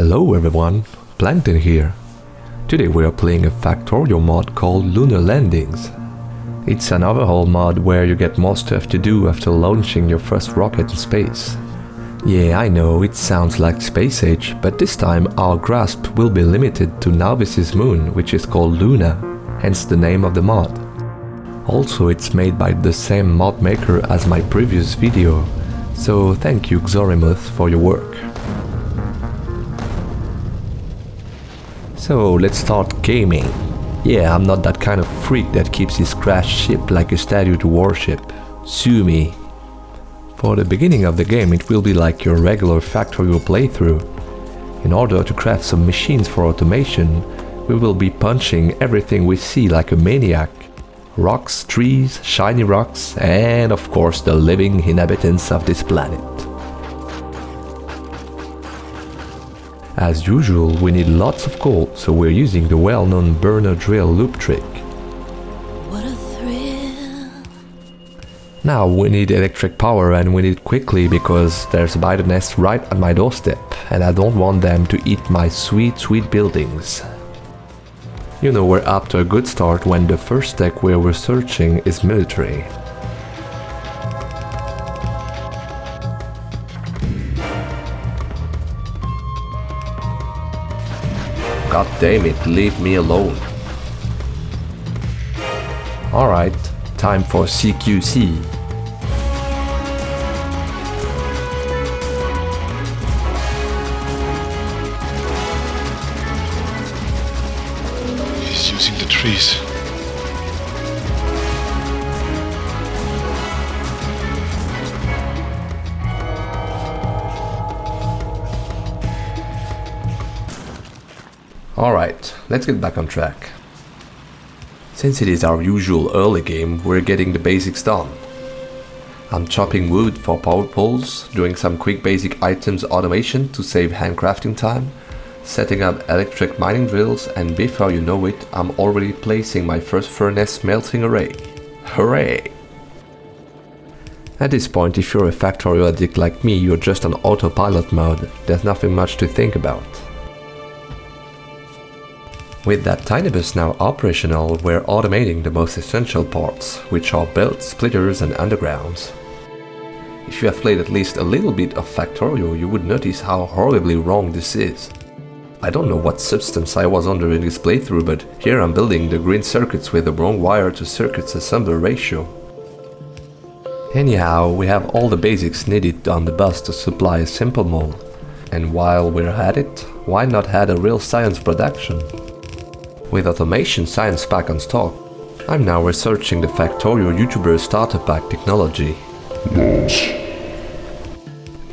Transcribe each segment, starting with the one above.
Hello everyone, Plankton here. Today we are playing a Factorio mod called Lunar Landings. It's an overhaul mod where you get more stuff to do after launching your first rocket in space. Yeah, I know, it sounds like Space Age, but this time our grasp will be limited to Novice's moon, which is called Luna, hence the name of the mod. Also, it's made by the same mod maker as my previous video, so thank you Xorimuth for your work. So let's start gaming. Yeah, I'm not that kind of freak that keeps his crashed ship like a statue to worship. Sue me. For the beginning of the game it will be like your regular Factorio playthrough. In order to craft some machines for automation, we will be punching everything we see like a maniac. Rocks, trees, shiny rocks, and of course the living inhabitants of this planet. As usual, we need lots of coal, so we're using the well-known burner drill loop trick. What a thrill. Now we need electric power, and we need it quickly because there's a spider nest right at my doorstep and I don't want them to eat my sweet buildings. You know, we're up to a good start when the first tech we're researching is military. God damn it, leave me alone. Alright, time for CQC. He's using the trees. Alright, let's get back on track. Since it is our usual early game, we're getting the basics done. I'm chopping wood for power poles, doing some quick basic items automation to save handcrafting time, setting up electric mining drills, and before you know it, I'm already placing my first furnace melting array. Hooray! At this point, if you're a Factorio addict like me, you're just on autopilot mode, there's nothing much to think about. With that tiny bus now operational, we're automating the most essential parts, which are belts, splitters and undergrounds. If you have played at least a little bit of Factorio, you would notice how horribly wrong this is. I don't know what substance I was under in this playthrough, but here I'm building the green circuits with the wrong wire to circuits assembler ratio. Anyhow, we have all the basics needed on the bus to supply a simple mold. And while we're at it, why not add a real science production? With automation science pack on stock, I'm now researching the Factorio YouTuber starter pack technology.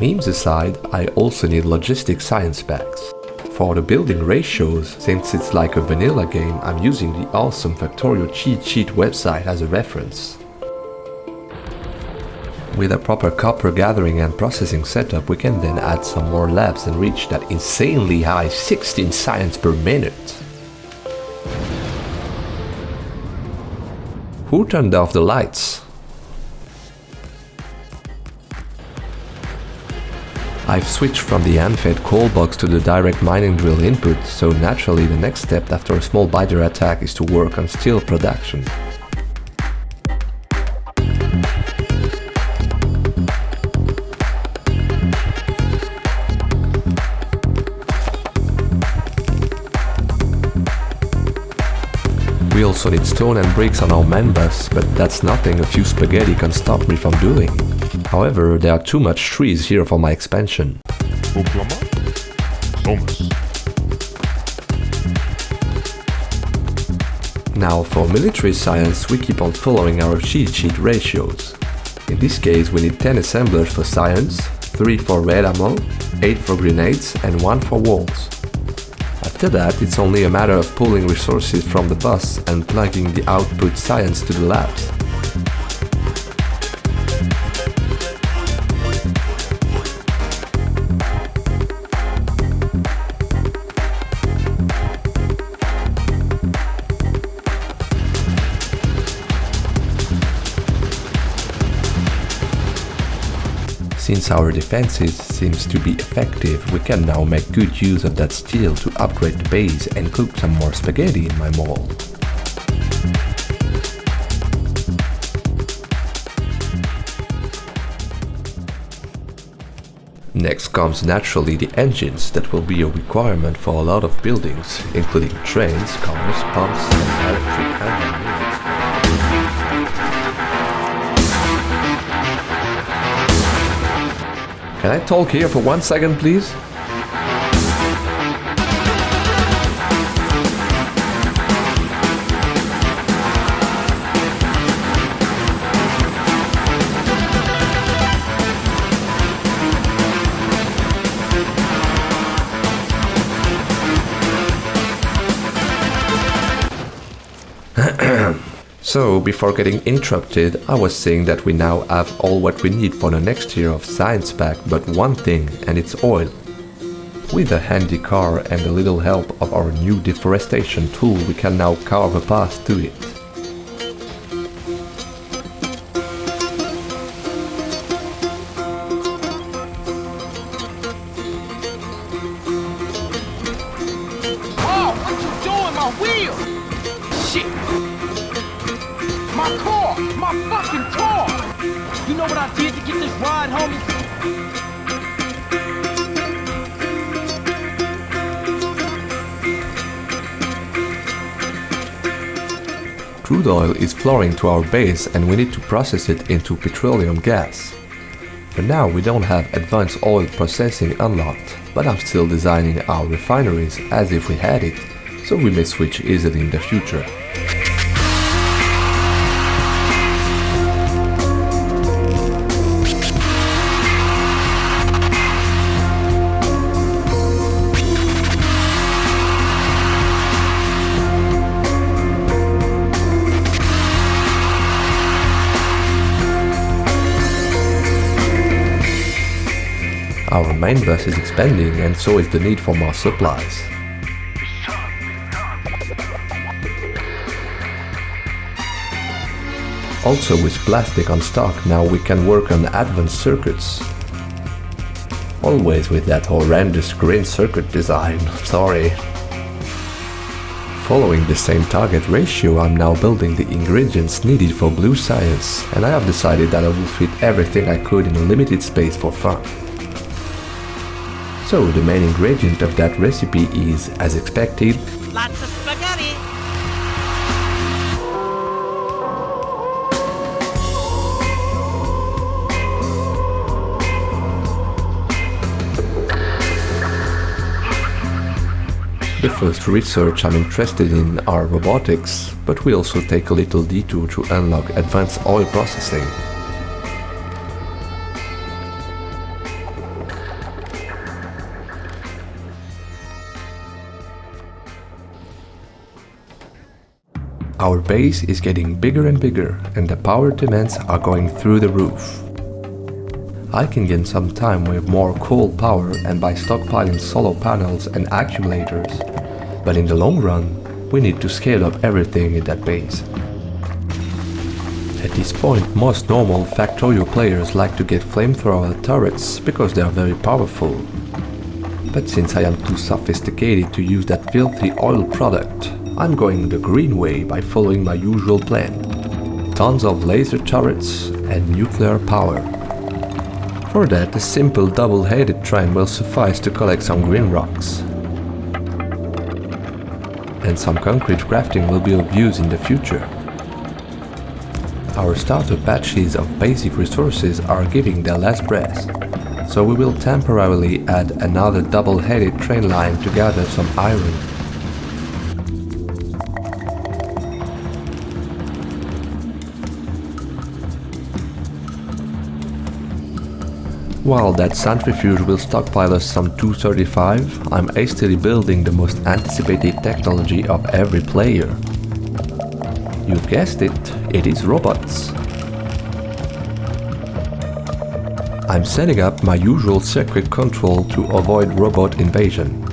Memes aside, I also need logistic science packs. For the building ratios, since it's like a vanilla game, I'm using the awesome Factorio cheat sheet website as a reference. With a proper copper gathering and processing setup, we can then add some more labs and reach that insanely high 16 science per minute. Who turned off the lights? I've switched from the hand-fed coal box to the direct mining drill input, so naturally the next step after a small biter attack is to work on steel production. We also need stone and bricks on our main bus, but that's nothing a few spaghetti can stop me from doing. However, there are too much trees here for my expansion. Now for military science, we keep on following our cheat sheet ratios. In this case we need 10 assemblers for science, 3 for red ammo, 8 for grenades and 1 for walls. After that, it's only a matter of pulling resources from the bus and plugging the output science to the labs. Since our defenses seems to be effective, we can now make good use of that steel to upgrade the base and cook some more spaghetti in my mall. Next comes naturally the engines that will be a requirement for a lot of buildings, including trains, cars, pumps and electric handling units. Can I talk here for 1 second, please? So, before getting interrupted, I was saying that we now have all what we need for the next year of science pack, but one thing, and it's oil. With a handy car and a little help of our new deforestation tool, we can now carve a path to it. Oh, what you doing, my wheel? Shit! My car! My fucking car! You know what I did to get this ride, homie? Crude oil is flowing to our base and we need to process it into petroleum gas. For now we don't have advanced oil processing unlocked, but I'm still designing our refineries as if we had it, so we may switch easily in the future. Our main bus is expanding and so is the need for more supplies. Also with plastic on stock now we can work on advanced circuits. Always with that horrendous green circuit design, sorry. Following the same target ratio, I'm now building the ingredients needed for blue science, and I have decided that I will fit everything I could in a limited space for fun. So the main ingredient of that recipe is, as expected, Lots of spaghetti! the first research I'm interested in are robotics, but we also take a little detour to unlock advanced oil processing. Our base is getting bigger and bigger, and the power demands are going through the roof. I can gain some time with more coal power and by stockpiling solar panels and accumulators, but in the long run, we need to scale up everything in that base. At this point, most normal Factorio players like to get flamethrower turrets because they are very powerful. But since I am too sophisticated to use that filthy oil product, I'm going the green way by following my usual plan. Tons of laser turrets and nuclear power. For that, a simple double-headed train will suffice to collect some green rocks. And some concrete crafting will be of use in the future. Our starter patches of basic resources are giving their last breath, so we will temporarily add another double-headed train line to gather some iron. While that centrifuge will stockpile us some 235, I'm hastily building the most anticipated technology of every player. You've guessed it, it is robots. I'm setting up my usual circuit control to avoid robot invasion.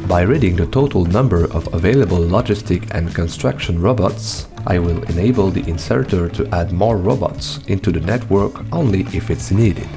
By reading the total number of available logistic and construction robots, I will enable the inserter to add more robots into the network only if it's needed.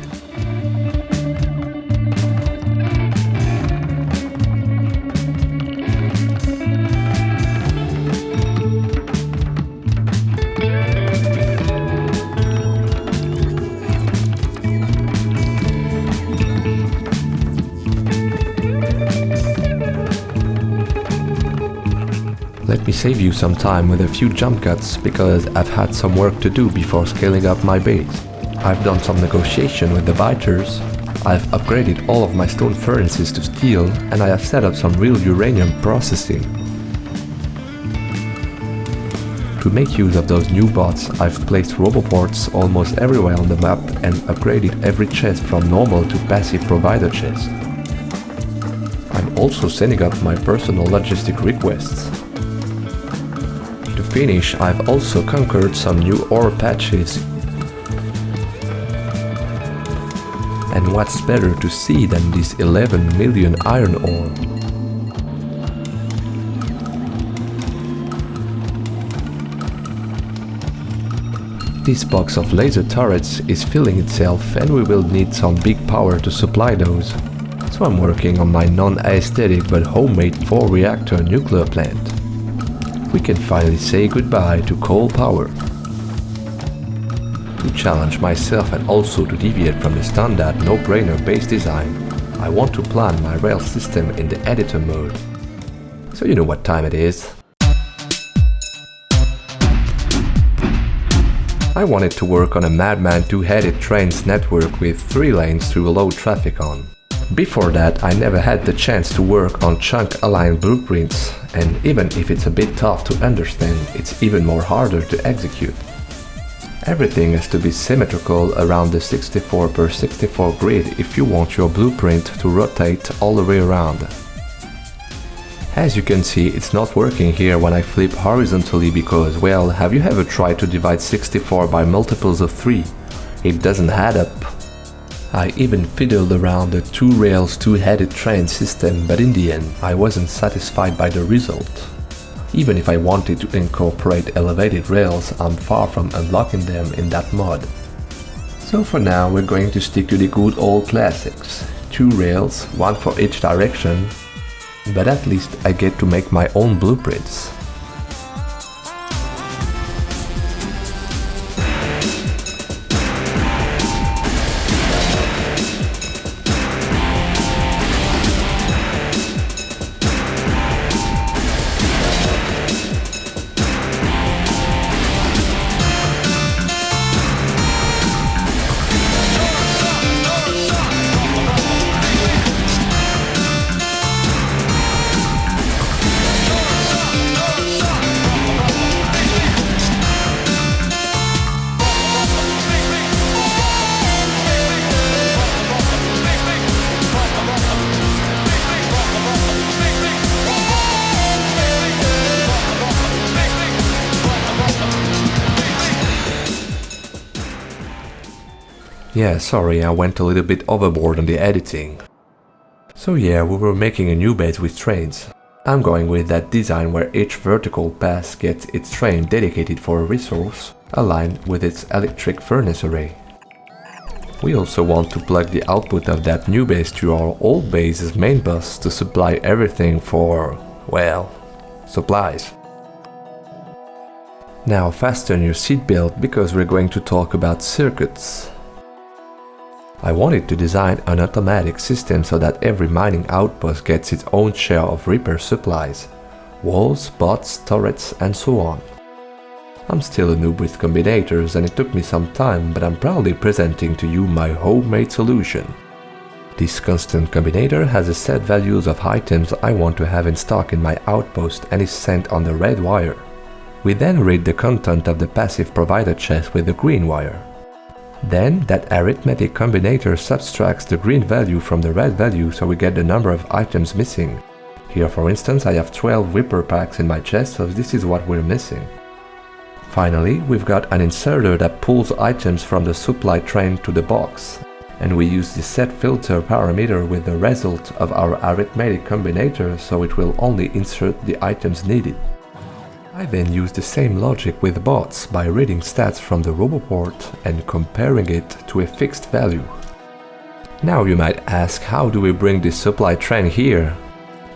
Let me save you some time with a few jump cuts because I've had some work to do before scaling up my base. I've done some negotiation with the biters, I've upgraded all of my stone furnaces to steel, and I have set up some real uranium processing. To make use of those new bots, I've placed roboports almost everywhere on the map and upgraded every chest from normal to passive provider chest. I'm also sending up my personal logistic requests. To finish, I've also conquered some new ore patches. And what's better to see than this 11 million iron ore? This box of laser turrets is filling itself and we will need some big power to supply those. So I'm working on my non-aesthetic but homemade 4-reactor nuclear plant. We can finally say goodbye to coal power. To challenge myself and also to deviate from the standard no-brainer base design, I want to plan my rail system in the editor mode. So you know what time it is. I wanted to work on a Madman 2-headed trains network with 3 lanes to allow traffic on. Before that, I never had the chance to work on chunk-aligned blueprints, and even if it's a bit tough to understand, it's even more harder to execute. Everything has to be symmetrical around the 64 per 64 grid if you want your blueprint to rotate all the way around. As you can see, it's not working here when I flip horizontally because, well, have you ever tried to divide 64 by multiples of 3? It doesn't add up. I even fiddled around the 2 rails 2-headed train system, but in the end I wasn't satisfied by the result. Even if I wanted to incorporate elevated rails, I'm far from unlocking them in that mod. So for now we're going to stick to the good old classics. 2 rails, 1 for each direction, but at least I get to make my own blueprints. Yeah, sorry, I went a little bit overboard on the editing. So yeah, we were making a new base with trains. I'm going with that design where each vertical pass gets its train dedicated for a resource, aligned with its electric furnace array. We also want to plug the output of that new base to our old base's main bus to supply everything for, well, supplies. Now fasten your seatbelt because we're going to talk about circuits. I wanted to design an automatic system so that every mining outpost gets its own share of repair supplies, walls, bots, turrets, and so on. I'm still a noob with combinators and it took me some time, but I'm proudly presenting to you my homemade solution. This constant combinator has a set values of items I want to have in stock in my outpost and is sent on the red wire. We then read the content of the passive provider chest with the green wire. Then that arithmetic combinator subtracts the green value from the red value so we get the number of items missing. Here for instance I have 12 Whipper packs in my chest, so this is what we're missing. Finally, we've got an inserter that pulls items from the supply train to the box, and we use the set filter parameter with the result of our arithmetic combinator so it will only insert the items needed. I then use the same logic with bots by reading stats from the roboport and comparing it to a fixed value. Now you might ask, how do we bring this supply train here?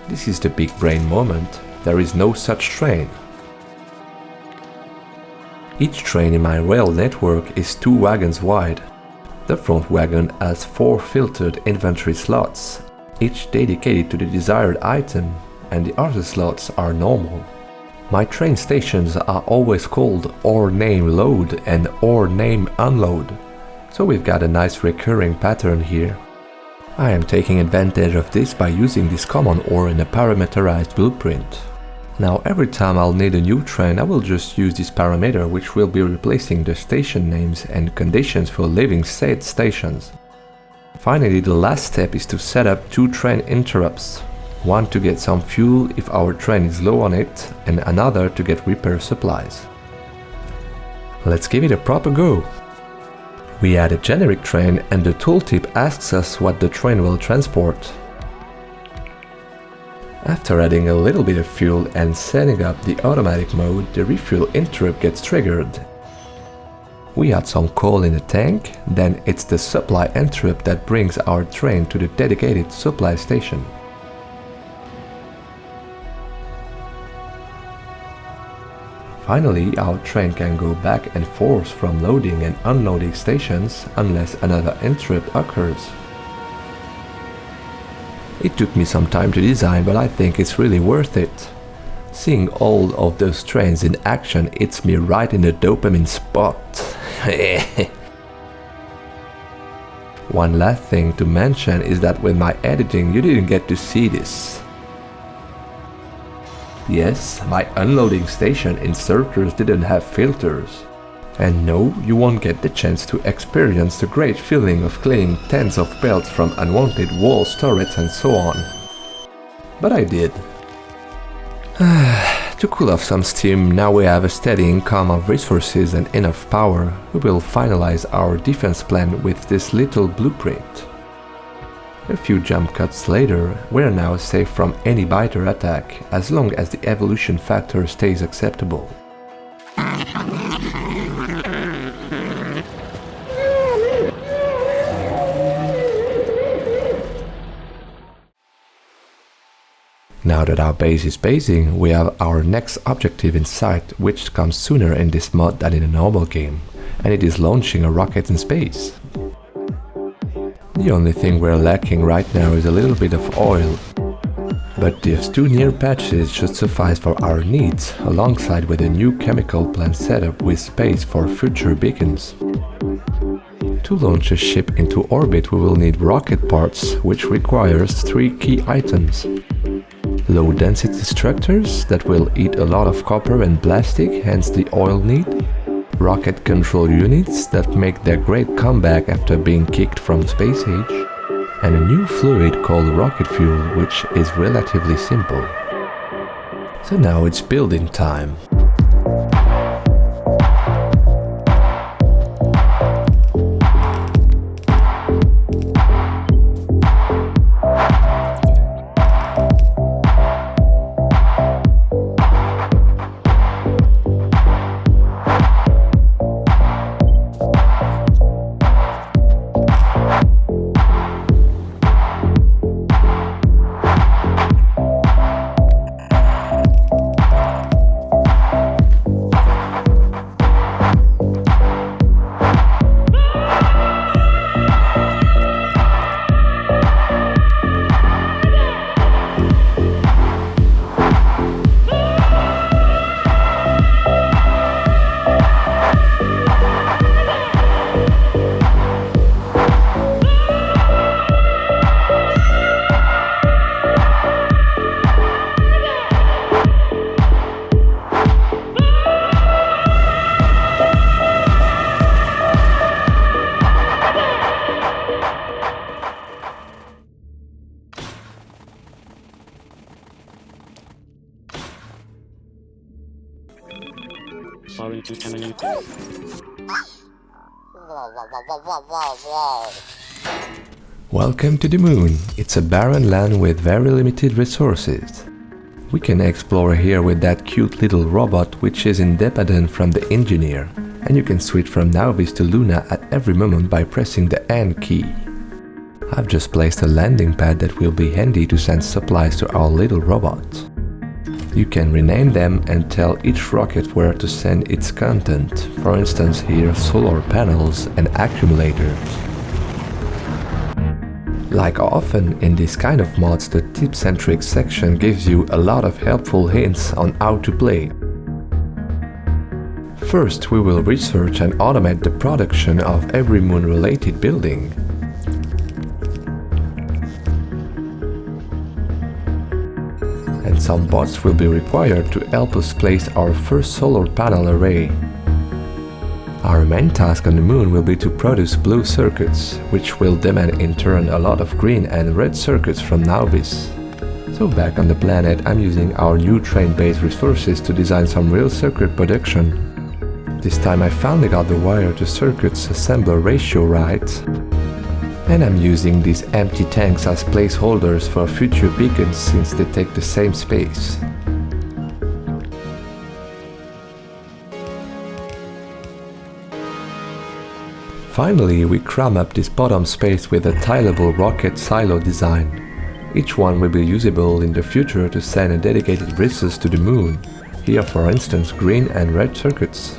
This is the big brain moment. There is no such train. Each train in my rail network is 2 wagons wide. The front wagon has 4 filtered inventory slots, each dedicated to the desired item, and the other slots are normal. My train stations are always called or name load and or name unload, so we've got a nice recurring pattern here. I am taking advantage of this by using this common or in a parameterized blueprint. Now every time I'll need a new train, I will just use this parameter, which will be replacing the station names and conditions for living said stations. Finally, the last step is to set up 2 train interrupts. One to get some fuel if our train is low on it, and another to get repair supplies. Let's give it a proper go. We add a generic train and the tooltip asks us what the train will transport. After adding a little bit of fuel and setting up the automatic mode, the refuel interrupt gets triggered. We add some coal in the tank, then it's the supply interrupt that brings our train to the dedicated supply station. Finally, our train can go back and forth from loading and unloading stations unless another interrupt occurs. It took me some time to design, but I think it's really worth it. Seeing all of those trains in action hits me right in the dopamine spot. One last thing to mention is that with my editing you didn't get to see this. Yes, my unloading station inserters didn't have filters. And no, you won't get the chance to experience the great feeling of cleaning tens of belts from unwanted walls, turrets and so on. But I did. To cool off some steam, now we have a steady income of resources and enough power, we will finalize our defense plan with this little blueprint. A few jump cuts later, we're now safe from any biter attack, as long as the evolution factor stays acceptable. Now that our base is basing, we have our next objective in sight, which comes sooner in this mod than in a normal game, and it is launching a rocket in space. The only thing we're lacking right now is a little bit of oil, but these 2 near patches should suffice for our needs, alongside with a new chemical plant setup with space for future beacons. To launch a ship into orbit we will need rocket parts, which requires 3 key items. Low density structures that will eat a lot of copper and plastic, hence the oil need. Rocket control units that make their great comeback after being kicked from space age. And a new fluid called rocket fuel, which is relatively simple. So now it's building time. Welcome to the moon. It's a barren land with very limited resources. We can explore here with that cute little robot which is independent from the engineer, and you can switch from Nauvis to Luna at every moment by pressing the N key. I've just placed a landing pad that will be handy to send supplies to our little robot. You can rename them and tell each rocket where to send its content, for instance here solar panels and accumulators. Like often in this kind of mods, the tip-centric section gives you a lot of helpful hints on how to play. First, we will research and automate the production of every moon-related building. And some bots will be required to help us place our first solar panel array. Our main task on the moon will be to produce blue circuits, which will demand in turn a lot of green and red circuits from Nauvis. So back on the planet, I'm using our new train-based resources to design some real circuit production. This time I finally got the wire to circuits assembler ratio right. And I'm using these empty tanks as placeholders for future beacons since they take the same space. Finally, we cram up this bottom space with a tileable rocket silo design. Each one will be usable in the future to send a dedicated resource to the moon. Here, for instance, green and red circuits.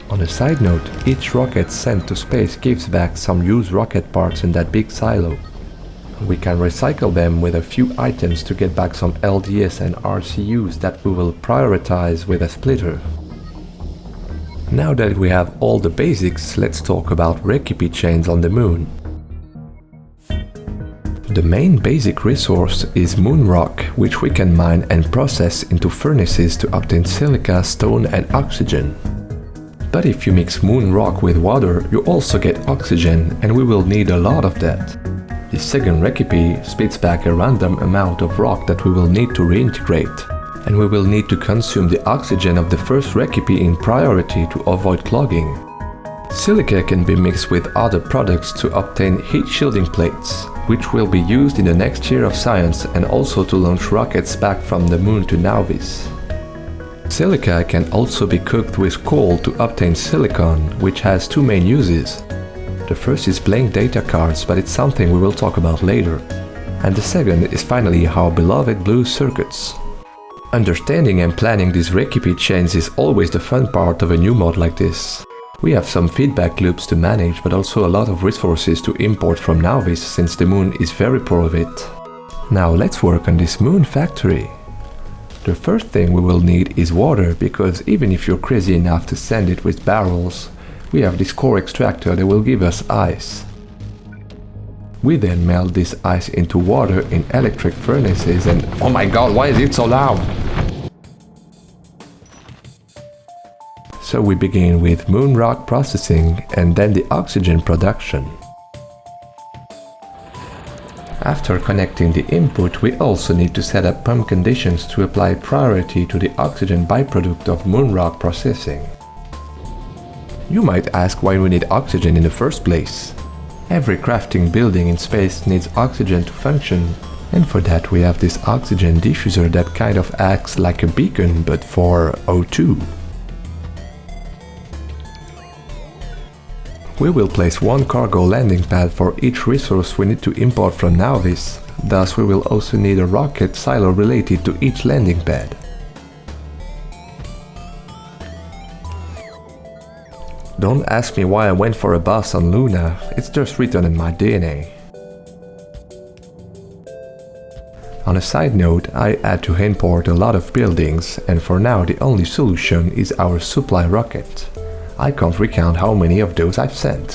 On a side note, each rocket sent to space gives back some used rocket parts in that big silo. We can recycle them with a few items to get back some LDS and RCUs that we will prioritize with a splitter. Now that we have all the basics, let's talk about recipe chains on the moon. The main basic resource is moon rock, which we can mine and process into furnaces to obtain silica, stone and oxygen. But if you mix moon rock with water, you also get oxygen, and we will need a lot of that. The second recipe spits back a random amount of rock that we will need to reintegrate, and we will need to consume the oxygen of the first recipe in priority to avoid clogging. Silica can be mixed with other products to obtain heat shielding plates, which will be used in the next year of science and also to launch rockets back from the moon to Nauvis. Silica can also be cooked with coal to obtain silicon, which has two main uses. The first is playing data cards, but it's something we will talk about later. And the second is finally our beloved blue circuits. Understanding and planning these recipe chains is always the fun part of a new mod like this. We have some feedback loops to manage, but also a lot of resources to import from Nauvis since the moon is very poor of it. Now let's work on this moon factory. The first thing we will need is water, because even if you're crazy enough to send it with barrels, we have this core extractor that will give us ice. We then melt this ice into water in electric furnaces and... Oh my god, why is it so loud? So we begin with moon rock processing and then the oxygen production. After connecting the input, we also need to set up pump conditions to apply priority to the oxygen byproduct of moon rock processing. You might ask why we need oxygen in the first place. Every crafting building in space needs oxygen to function, and for that we have this oxygen diffuser that kind of acts like a beacon but for O2. We will place one cargo landing pad for each resource we need to import from Nauvis, thus we will also need a rocket silo related to each landing pad. Don't ask me why I went for a boss on Luna, it's just written in my DNA. On a side note, I had to import a lot of buildings, and for now the only solution is our supply rocket. I can't recount how many of those I've sent.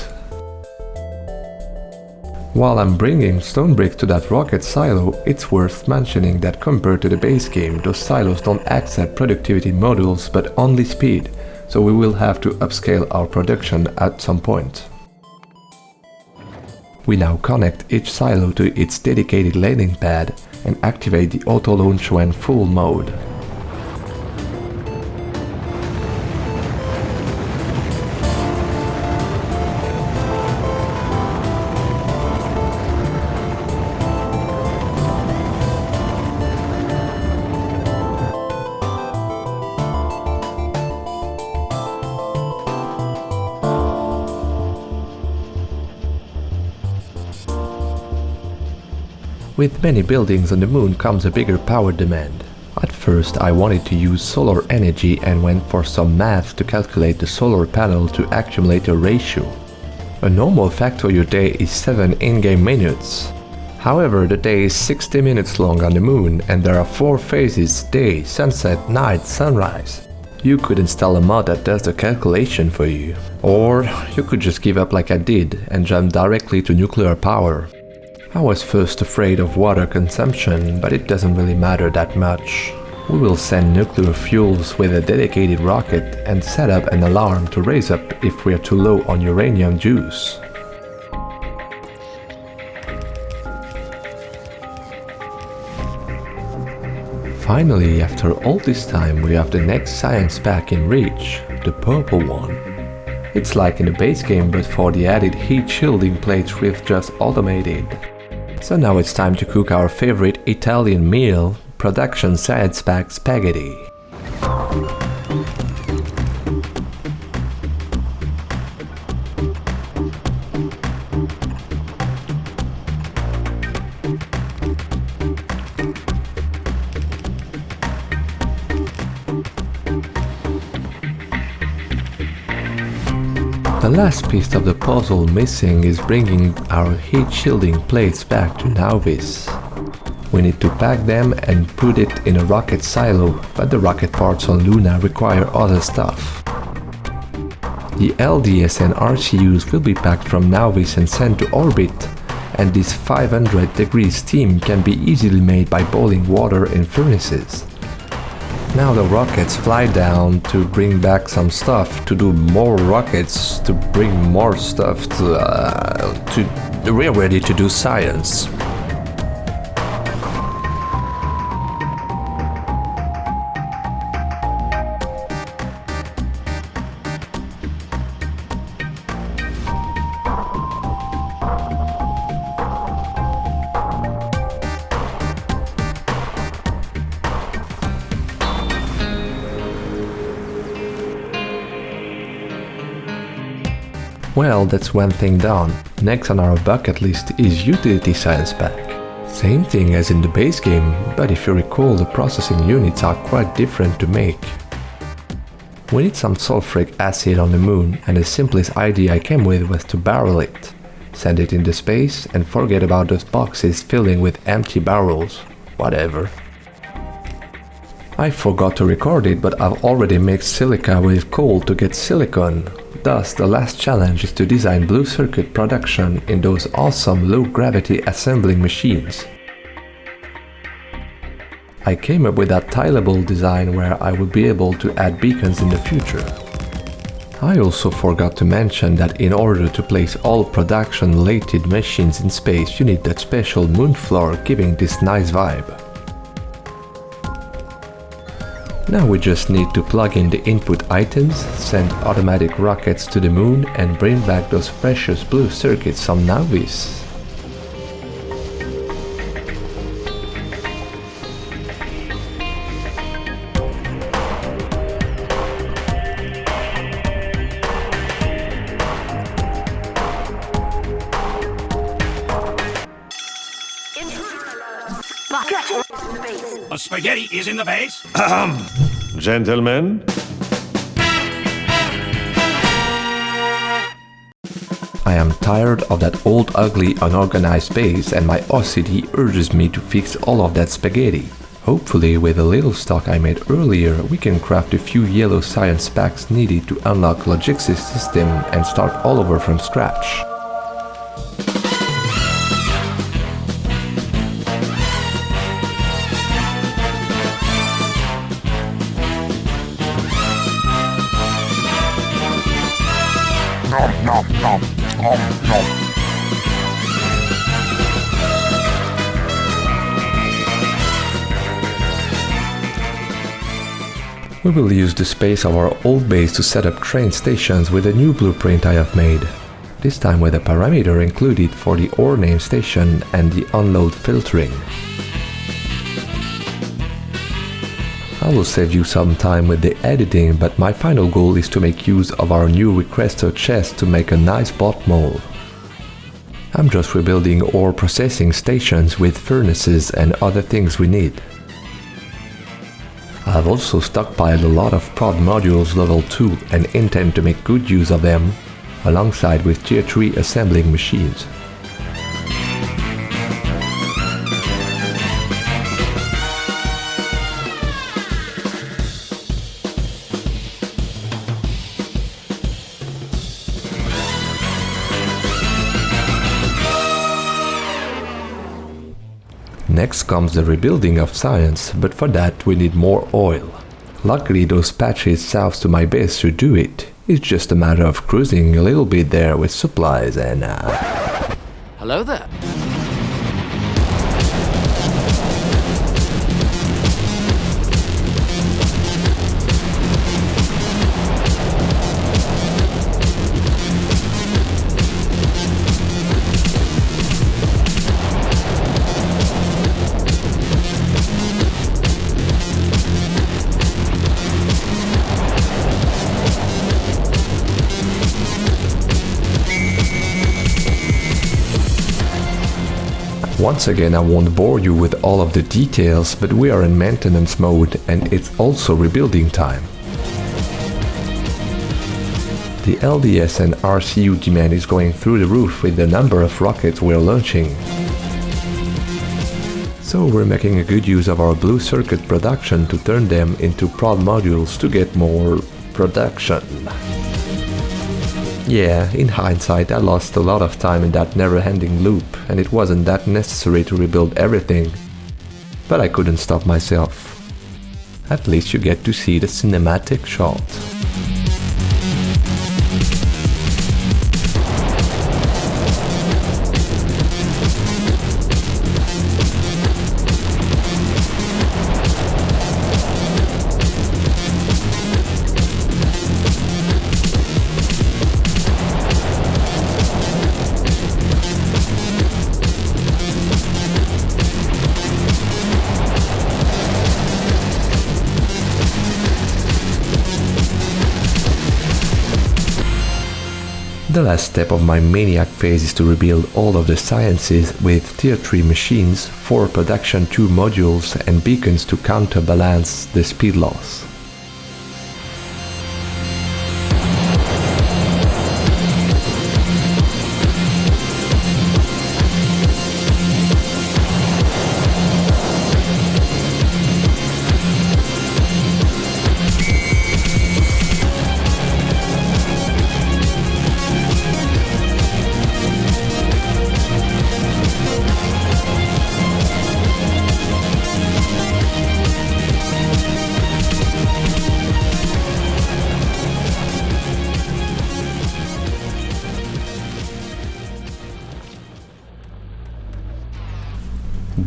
While I'm bringing stone bricks to that rocket silo, it's worth mentioning that compared to the base game, those silos don't accept productivity modules but only speed, so we will have to upscale our production at some point. We now connect each silo to its dedicated landing pad and activate the auto launch when full mode. With many buildings on the moon comes a bigger power demand. At first I wanted to use solar energy and went for some math to calculate the solar panel to accumulator ratio. A normal Factorio day is 7 in-game minutes. However, the day is 60 minutes long on the moon and there are 4 phases: day, sunset, night, sunrise. You could install a mod that does the calculation for you. Or you could just give up like I did and jump directly to nuclear power. I was first afraid of water consumption, but it doesn't really matter that much. We will send nuclear fuels with a dedicated rocket and set up an alarm to raise up if we're too low on uranium juice. Finally, after all this time, we have the next science pack in reach, the purple one. It's like in the base game, but for the added heat shielding plates we've just automated. So now it's time to cook our favorite Italian meal, production science pack spaghetti. The last piece of the puzzle missing is bringing our heat shielding plates back to Nauvis. We need to pack them and put it in a rocket silo, but the rocket parts on Luna require other stuff. The LDS and RCUs will be packed from Nauvis and sent to orbit, and this 500 degrees steam can be easily made by boiling water in furnaces. Now the rockets fly down to bring back some stuff, to do more rockets, to bring more stuff we're ready to do science. Well, that's one thing done. Next on our bucket list is Utility Science Pack. Same thing as in the base game, but if you recall, the processing units are quite different to make. We need some sulfuric acid on the moon, and the simplest idea I came with was to barrel it. Send it into space and forget about those boxes filling with empty barrels. Whatever. I forgot to record it, but I've already mixed silica with coal to get silicon. Thus, the last challenge is to design blue circuit production in those awesome low-gravity assembling machines. I came up with that tileable design where I would be able to add beacons in the future. I also forgot to mention that in order to place all production-related machines in space, you need that special moon floor giving this nice vibe. Now we just need to plug in the input items, send automatic rockets to the moon and bring back those precious blue circuits from Nauvis. A spaghetti is in the base? Gentlemen? I am tired of that old ugly unorganized base and my OCD urges me to fix all of that spaghetti. Hopefully with the little stock I made earlier we can craft a few yellow science packs needed to unlock logistics system and start all over from scratch. We will use the space of our old base to set up train stations with a new blueprint I have made. This time with a parameter included for the ore name station and the unload filtering. I will save you some time with the editing, but my final goal is to make use of our new requester chest to make a nice bot mold. I'm just rebuilding ore processing stations with furnaces and other things we need. I've also stockpiled a lot of prod modules level 2 and intend to make good use of them, alongside with tier 3 assembling machines. Next comes the rebuilding of science, but for that we need more oil. Luckily those patches south to my base should do it. It's just a matter of cruising a little bit there with supplies and Hello there. Once again, I won't bore you with all of the details, but we are in maintenance mode and it's also rebuilding time. The LDS and RCU demand is going through the roof with the number of rockets we're launching. So we're making a good use of our blue circuit production to turn them into prod modules to get more production. Yeah, in hindsight I lost a lot of time in that never-ending loop and it wasn't that necessary to rebuild everything, but I couldn't stop myself. At least you get to see the cinematic shot. The last step of my maniac phase is to rebuild all of the sciences with tier 3 machines, 4 production 2 modules and beacons to counterbalance the speed loss.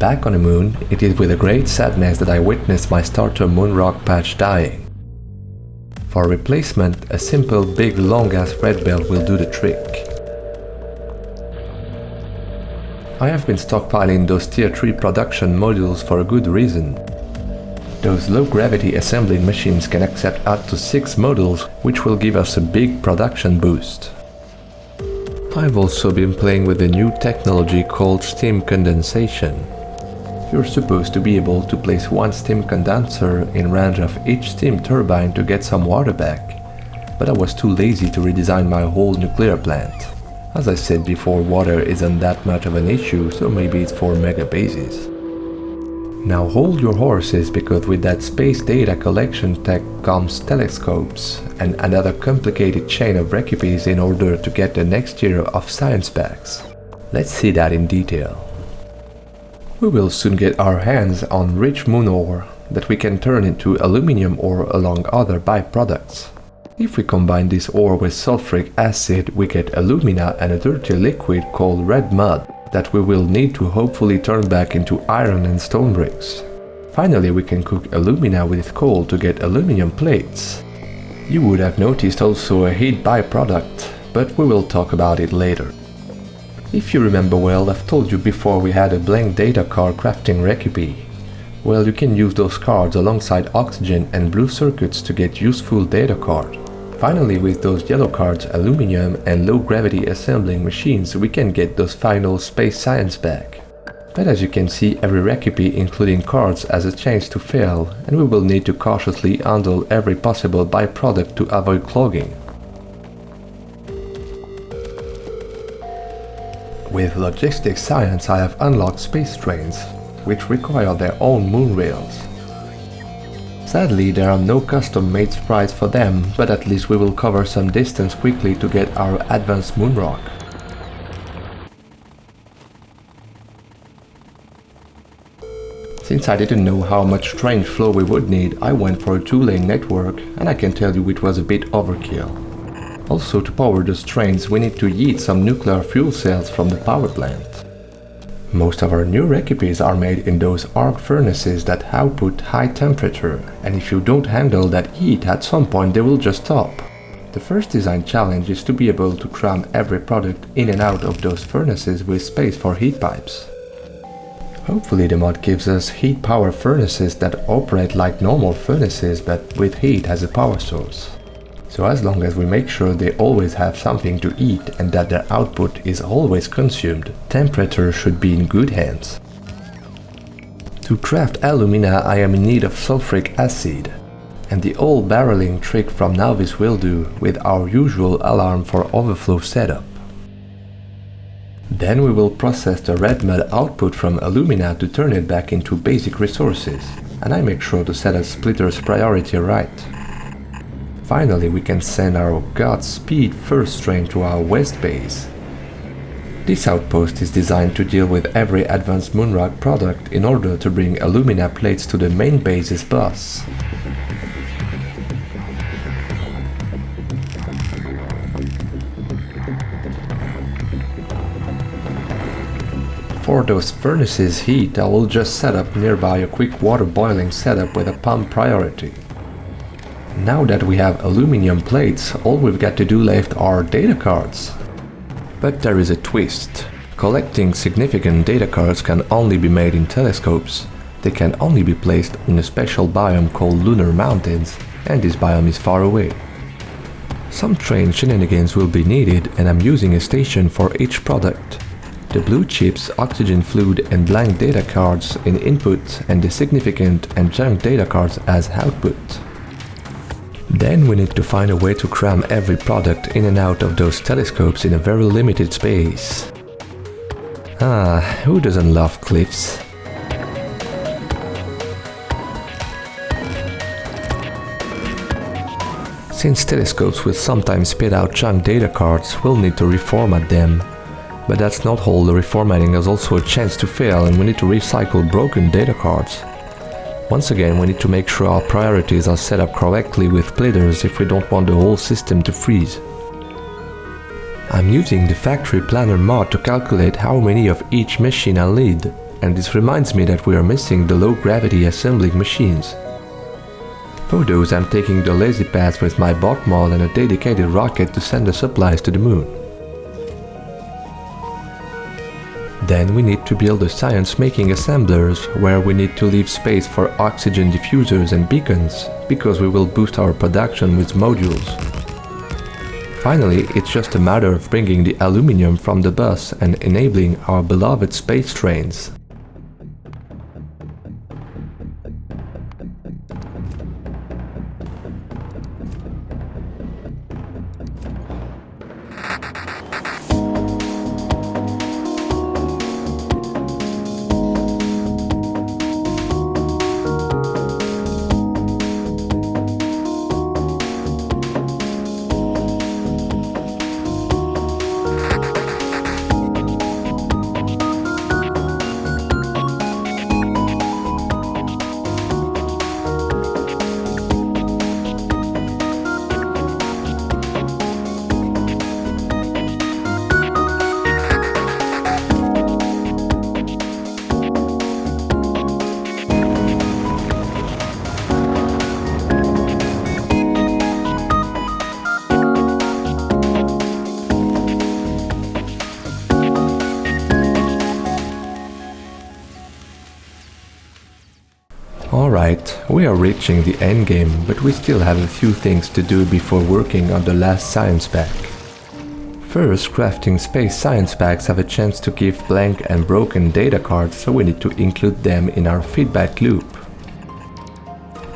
Back on the moon, it is with a great sadness that I witnessed my starter moonrock patch dying. For replacement, a simple big long ass red belt will do the trick. I have been stockpiling those tier 3 production modules for a good reason. Those low gravity assembling machines can accept up to 6 modules, which will give us a big production boost. I've also been playing with a new technology called steam condensation. You're supposed to be able to place one steam condenser in range of each steam turbine to get some water back, but I was too lazy to redesign my whole nuclear plant. As I said before, water isn't that much of an issue, so maybe it's for mega bases. Now hold your horses, because with that space data collection tech comes telescopes and another complicated chain of recipes in order to get the next tier of science packs. Let's see that in detail. We will soon get our hands on rich moon ore that we can turn into aluminium ore along other byproducts. If we combine this ore with sulfuric acid, we get alumina and a dirty liquid called red mud that we will need to hopefully turn back into iron and stone bricks. Finally, we can cook alumina with coal to get aluminium plates. You would have noticed also a heat byproduct, but we will talk about it later. If you remember well, I've told you before we had a blank data card crafting recipe. Well, you can use those cards alongside oxygen and blue circuits to get useful data card. Finally, with those yellow cards, aluminium and low gravity assembling machines, we can get those final space science back. But as you can see, every recipe including cards has a chance to fail, and we will need to cautiously handle every possible byproduct to avoid clogging. With logistics science, I have unlocked space trains, which require their own moon rails. Sadly, there are no custom-made sprites for them, but at least we will cover some distance quickly to get our advanced moonrock. Since I didn't know how much train flow we would need, I went for a 2-lane network, and I can tell you it was a bit overkill. Also, to power those trains we need to yeet some nuclear fuel cells from the power plant. Most of our new recipes are made in those arc furnaces that output high temperature, and if you don't handle that heat at some point they will just stop. The first design challenge is to be able to cram every product in and out of those furnaces with space for heat pipes. Hopefully the mod gives us heat power furnaces that operate like normal furnaces but with heat as a power source. So as long as we make sure they always have something to eat and that their output is always consumed, temperature should be in good hands. To craft alumina I am in need of sulfuric acid, and the old barreling trick from Novice will do with our usual alarm for overflow setup. Then we will process the red mud output from alumina to turn it back into basic resources, and I make sure to set a splitter's priority right. Finally we can send our Godspeed first train to our west base. This outpost is designed to deal with every advanced Moonrock product in order to bring alumina plates to the main base's bus. For those furnaces heat, I will just set up nearby a quick water boiling setup with a pump priority. Now that we have aluminum plates, all we've got to do left are data cards. But there is a twist. Collecting significant data cards can only be made in telescopes. They can only be placed in a special biome called Lunar Mountains, and this biome is far away. Some train shenanigans will be needed, and I'm using a station for each product. The blue chips, oxygen fluid and blank data cards in input and the significant and junk data cards as output. Then we need to find a way to cram every product in and out of those telescopes in a very limited space. Who doesn't love cliffs? Since telescopes will sometimes spit out junk data cards, we'll need to reformat them. But that's not all, the reformatting is also a chance to fail and we need to recycle broken data cards. Once again, we need to make sure our priorities are set up correctly with splitters if we don't want the whole system to freeze. I'm using the Factory Planner mod to calculate how many of each machine I'll need, and this reminds me that we are missing the low gravity assembling machines. For those, I'm taking the lazy path with my bot mod and a dedicated rocket to send the supplies to the moon. Then we need to build the science-making assemblers, where we need to leave space for oxygen diffusers and beacons, because we will boost our production with modules. Finally, it's just a matter of bringing the aluminium from the bus and enabling our beloved space trains. Alright, we are reaching the endgame, but we still have a few things to do before working on the last science pack. First, crafting space science packs have a chance to give blank and broken data cards, so we need to include them in our feedback loop.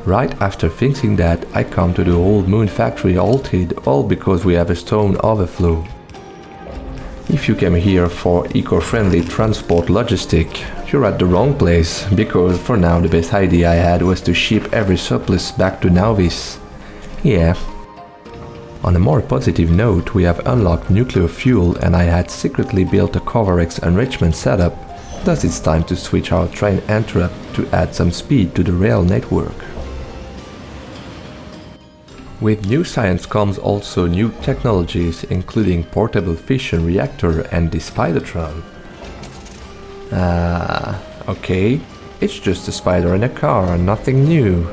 Right after fixing that, I come to the old moon factory halted, all because we have a stone overflow. If you came here for eco-friendly transport logistic, you're at the wrong place, because for now the best idea I had was to ship every surplus back to Novice. Yeah. On a more positive note, we have unlocked nuclear fuel and I had secretly built a Covarex enrichment setup, thus it's time to switch our train interrupt to add some speed to the rail network. With new science comes also new technologies, including portable fission reactor and the Spidertron. Okay, it's just a spider in a car, nothing new.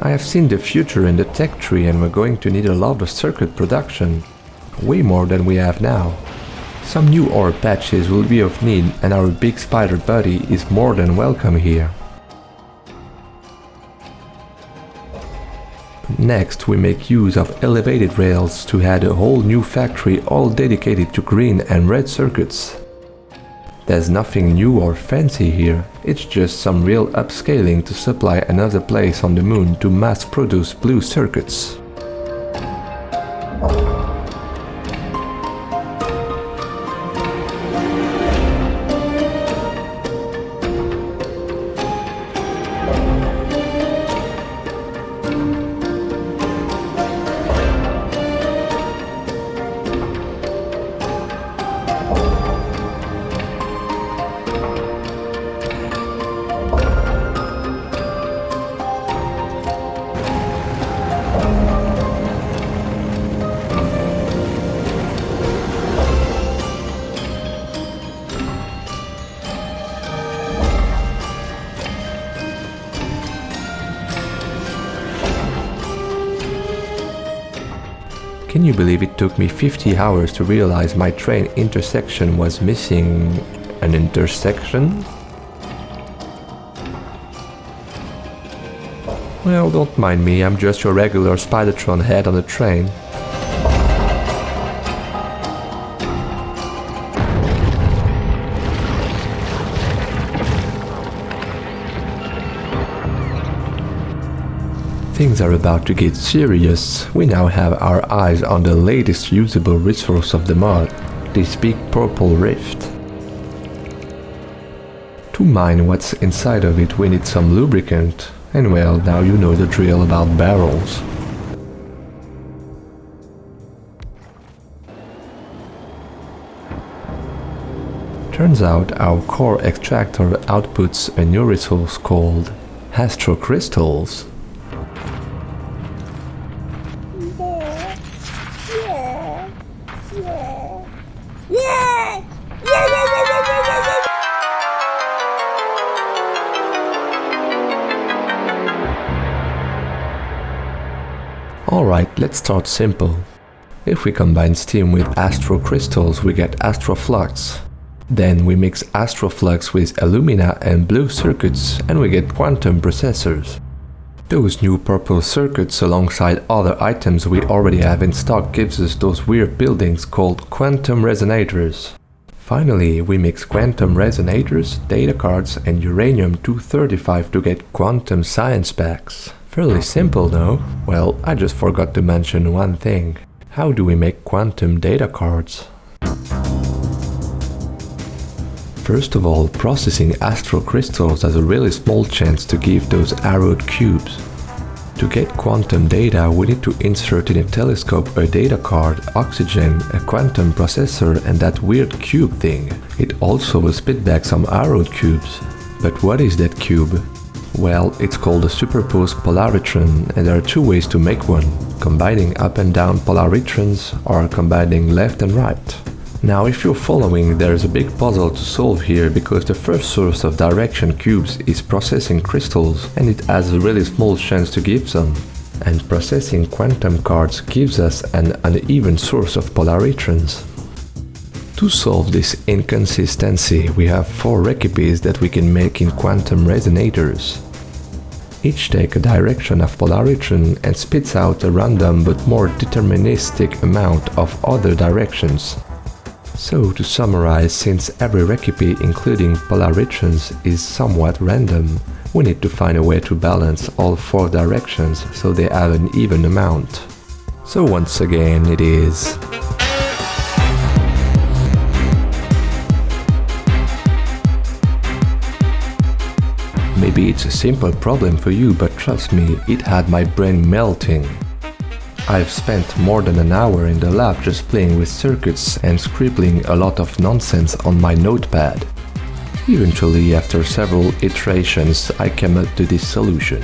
I have seen the future in the tech tree and we're going to need a lot of circuit production, way more than we have now. Some new ore patches will be of need and our big spider buddy is more than welcome here. Next, we make use of elevated rails to add a whole new factory all dedicated to green and red circuits. There's nothing new or fancy here, it's just some real upscaling to supply another place on the moon to mass produce blue circuits. Can you believe it took me 50 hours to realize my train intersection was missing an intersection? Well, don't mind me, I'm just your regular Spidertron head on the train. Things are about to get serious. We now have our eyes on the latest usable resource of the mod, this big purple rift. To mine what's inside of it we need some lubricant, and well, now you know the drill about barrels. Turns out our core extractor outputs a new resource called Astro Crystals. Alright, let's start simple. If we combine steam with Astro Crystals we get Astroflux. Then we mix Astroflux with alumina and blue circuits and we get quantum processors. Those new purple circuits alongside other items we already have in stock gives us those weird buildings called quantum resonators. Finally, we mix quantum resonators, data cards and uranium-235 to get quantum science packs. Fairly simple, no? Well, I just forgot to mention one thing. How do we make quantum data cards? First of all, processing astro crystals has a really small chance to give those arrowed cubes. To get quantum data, we need to insert in a telescope a data card, oxygen, a quantum processor and that weird cube thing. It also will spit back some arrowed cubes. But what is that cube? Well, it's called a superposed Polaritron and there are two ways to make one, combining up and down Polaritrons or combining left and right. Now if you're following, there's a big puzzle to solve here because the first source of direction cubes is processing crystals and it has a really small chance to give some. And processing quantum cards gives us an uneven source of Polaritrons. To solve this inconsistency, we have 4 recipes that we can make in quantum resonators. Each take a direction of Polaritron and spits out a random but more deterministic amount of other directions. So to summarize, since every recipe including Polaritrons is somewhat random, we need to find a way to balance all 4 directions so they have an even amount. So once again it is... Maybe it's a simple problem for you, but trust me, it had my brain melting. I've spent more than an hour in the lab just playing with circuits and scribbling a lot of nonsense on my notepad. Eventually, after several iterations, I came up to this solution.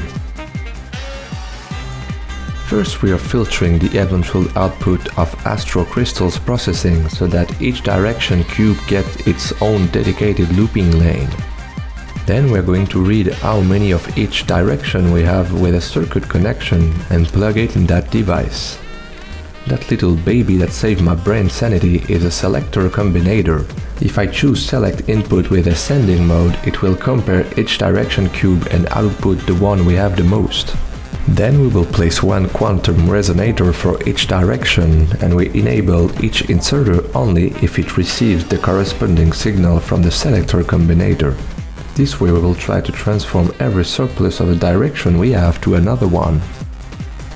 First, we are filtering the eventual output of astro crystals processing so that each direction cube gets its own dedicated looping lane. Then we're going to read how many of each direction we have with a circuit connection and plug it in that device. That little baby that saved my brain sanity is a selector combinator. If I choose select input with ascending mode, it will compare each direction cube and output the one we have the most. Then we will place one quantum resonator for each direction, and we enable each inserter only if it receives the corresponding signal from the selector combinator. This way we will try to transform every surplus of a direction we have to another one.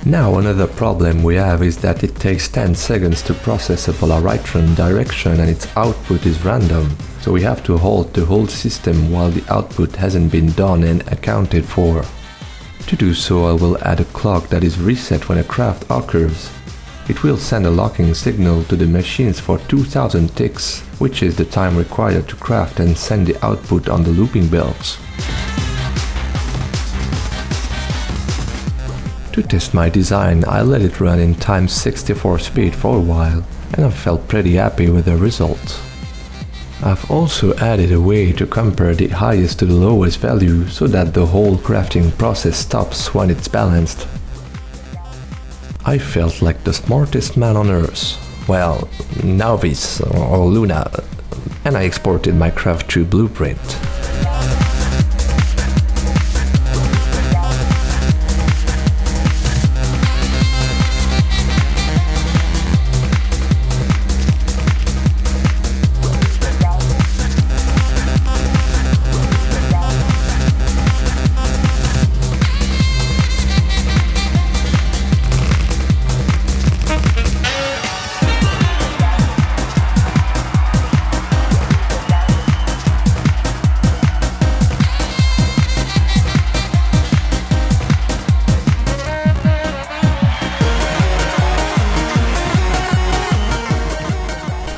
Now another problem we have is that it takes 10 seconds to process a Polaritron direction and its output is random, so we have to halt the whole system while the output hasn't been done and accounted for. To do so, I will add a clock that is reset when a craft occurs. It will send a locking signal to the machines for 2000 ticks, which is the time required to craft and send the output on the looping belts. To test my design, I let it run in ×64 speed for a while, and I felt pretty happy with the result. I've also added a way to compare the highest to the lowest value so that the whole crafting process stops when it's balanced. I felt like the smartest man on Earth. Well, Novice or Luna, and I exported my craft to blueprint.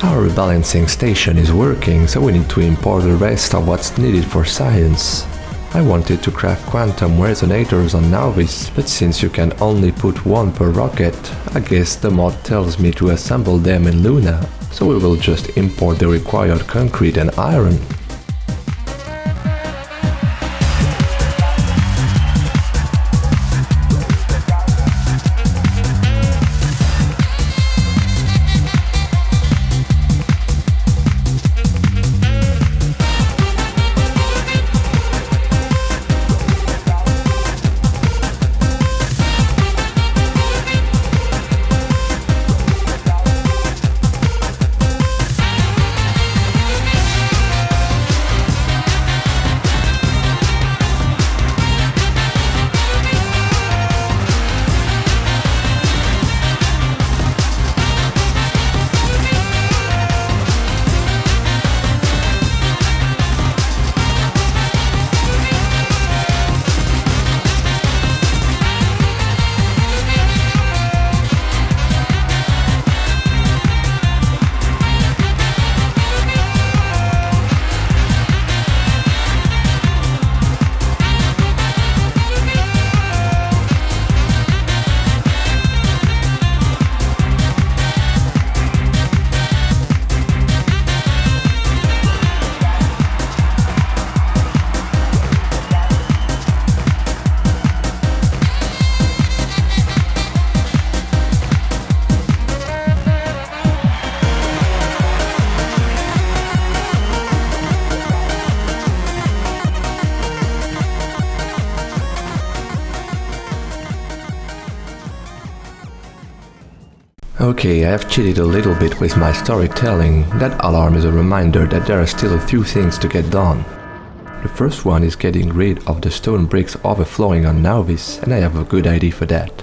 Our balancing station is working, so we need to import the rest of what's needed for science. I wanted to craft quantum resonators on Novice, but since you can only put one per rocket, I guess the mod tells me to assemble them in Luna, so we will just import the required concrete and iron. Okay, I have cheated a little bit with my storytelling. That alarm is a reminder that there are still a few things to get done. The first one is getting rid of the stone bricks overflowing on Novice, and I have a good idea for that.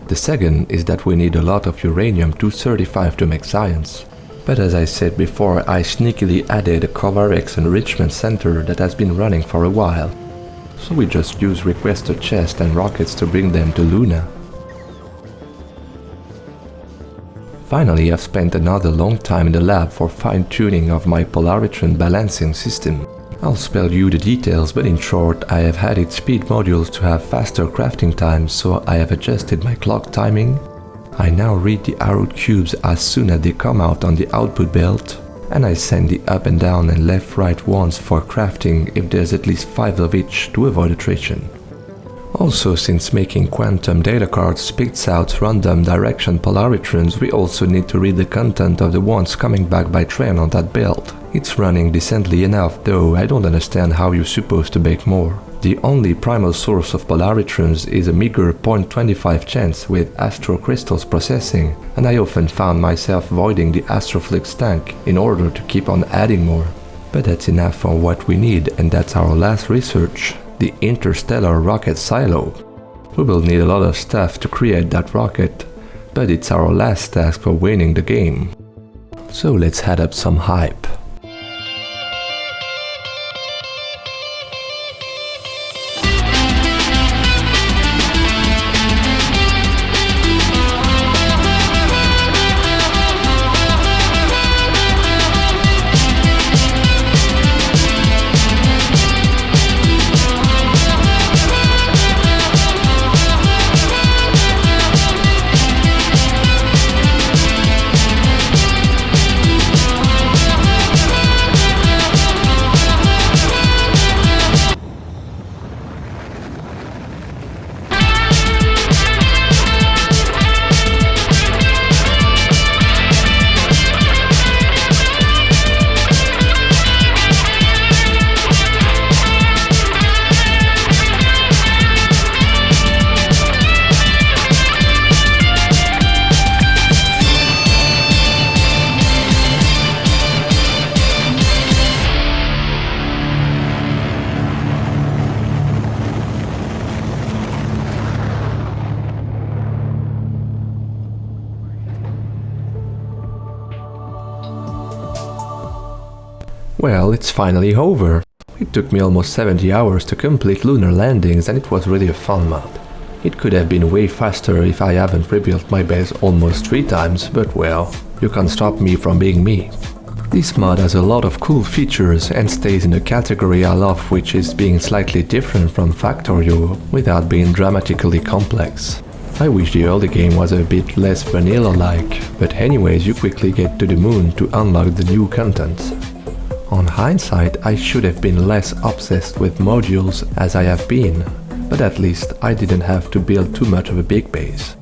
The second is that we need a lot of uranium-235 to make science. But as I said before, I sneakily added a Covarex enrichment center that has been running for a while. So we just use requester chests and rockets to bring them to Luna. Finally, I've spent another long time in the lab for fine-tuning of my Polaritron balancing system. I'll spell you the details, but in short, I have added speed modules to have faster crafting times, so I have adjusted my clock timing. I now read the arrowed cubes as soon as they come out on the output belt, and I send the up and down and left right ones for crafting if there's at least 5 of each to avoid attrition. Also, since making quantum data cards spits out random direction polaritrons, we also need to read the content of the ones coming back by train on that build. It's running decently enough, though I don't understand how you're supposed to make more. The only primal source of polaritrons is a meager 0.25 chance with astrocrystals processing, and I often found myself voiding the astroflux tank in order to keep on adding more. But that's enough for what we need, and that's our last research. The interstellar rocket silo. We will need a lot of stuff to create that rocket, but it's our last task for winning the game. So let's head up some hype. Well, it's finally over. It took me almost 70 hours to complete Lunar Landings, and it was really a fun mod. It could have been way faster if I haven't rebuilt my base almost 3 times, but well, you can't stop me from being me. This mod has a lot of cool features and stays in a category I love, which is being slightly different from Factorio without being dramatically complex. I wish the early game was a bit less vanilla-like, but anyways, you quickly get to the moon to unlock the new content. On hindsight, I should have been less obsessed with modules as I have been, but at least I didn't have to build too much of a big base.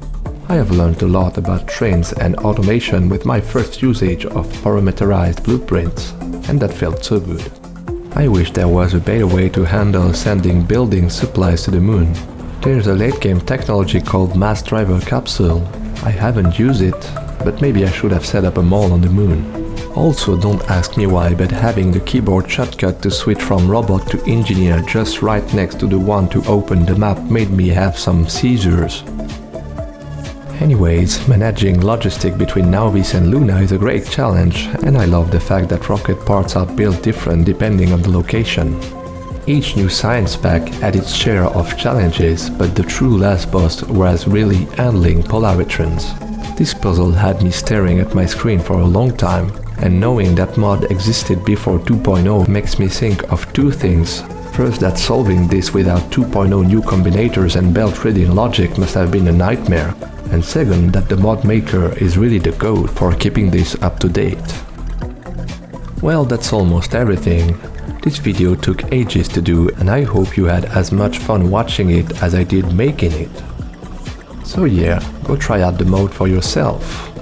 I have learned a lot about trains and automation with my first usage of parameterized blueprints, and that felt so good. I wish there was a better way to handle sending building supplies to the moon. There's a late game technology called Mass Driver Capsule. I haven't used it, but maybe I should have set up a mall on the moon. Also, don't ask me why, but having the keyboard shortcut to switch from robot to engineer just right next to the one to open the map made me have some seizures. Anyways, managing logistic between Nauvis and Luna is a great challenge, and I love the fact that rocket parts are built different depending on the location. Each new science pack had its share of challenges, but the true last boss was really handling Polaritrons. This puzzle had me staring at my screen for a long time, and knowing that mod existed before 2.0 makes me think of 2 things. First, that solving this without 2.0 new combinators and belt-reading logic must have been a nightmare, and second, that the mod maker is really the GOAT for keeping this up to date. Well, that's almost everything. This video took ages to do, and I hope you had as much fun watching it as I did making it. So yeah, go try out the mode for yourself.